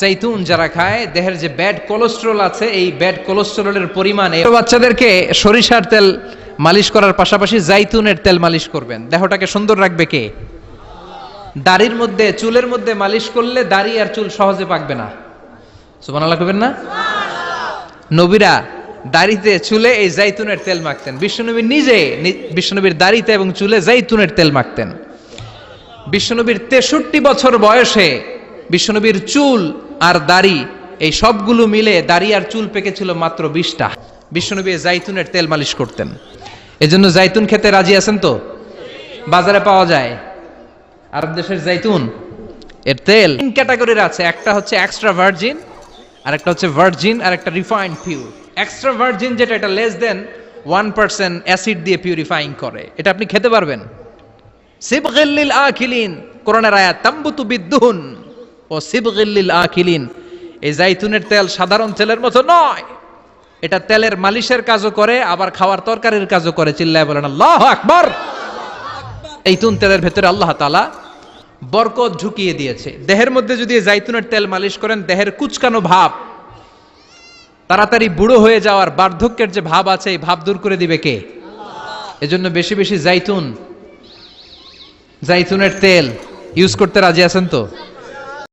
জাইতুন যারা খায় দেহের যে ব্যাড কোলেস্টেরল আছে এই ব্যাড কোলেস্টেরলের পরিমাণ বাচ্চাদেরকে সরিষার তেল মালিশ করার পাশাপাশি জাইতুনের তেল মালিশ করবেন। দেহটাকে সুন্দর রাখবে কে? দাড়ির মধ্যে চুলের মধ্যে মালিশ করলে দাড়ি আর চুল সহজে পাকবে না। সুবহানাল্লাহ কইবেন না? নবীরা দাড়িতে চুলে এই জাইতুনের তেল মাখতেন। বিশ্বনবী নিজে বিশ্বনবীর দাড়িতে এবং চুলে জাইতুনের তেল মাখতেন। বিশ্বনবীর 63 বছর বয়সে বিশ্বনবীর চুল আর দাড়ি এই সবগুলো মিলে দাড়ি আর চুল পেকেছিল মাত্র 20টা। বিশ্বনবী জাইতুনের তেল মালিশ করতেন। এজন্য জাইতুন খেতে রাজি আছেন তো? বাজারে পাওয়া যায় আরব দেশের জাইতুন এর তেল। 3 ক্যাটাগরির আছে, একটা হচ্ছে এক্সট্রা ভার্জিন, আর একটা হচ্ছে ভার্জিন, আর একটা রিফাইন্ড পিওর। এক্সট্রা ভার্জিন যেটা, এটা লেস দেন 1% অ্যাসিড দিয়ে পিউরিফাইং করে, এটা আপনি খেতে পারবেন। সিবগিল লিল আকিলিন, কোরআনের আয়াত, তামবুতু বিদ্দুন ও সিবগিল লিল আকিলিন। এই জাইতুনের তেল সাধারণ তেলের মতো নয়, এটা তেলের মালিশের কাজও করে আবার খাওয়ার তরকারির কাজও করে। চিল্লায় বলেন আল্লাহু আকবার। জাইতুন তেলের ভেতরে আল্লাহ তাআলা বরকত ঢুকিয়ে দিয়েছে। দেহের মধ্যে যদি জাইতুনের তেল মালিশ করেন, দেহের কুচকানো ভাব, তাড়াতাড়ি বুড়ো হয়ে যাওয়ার বার্ধক্যের যে ভাব আছে এই ভাব দূর করে দিবে কে? এজন্য বেশি বেশি জাইতুনের তেল ইউজ করতে রাজি আছেন তো?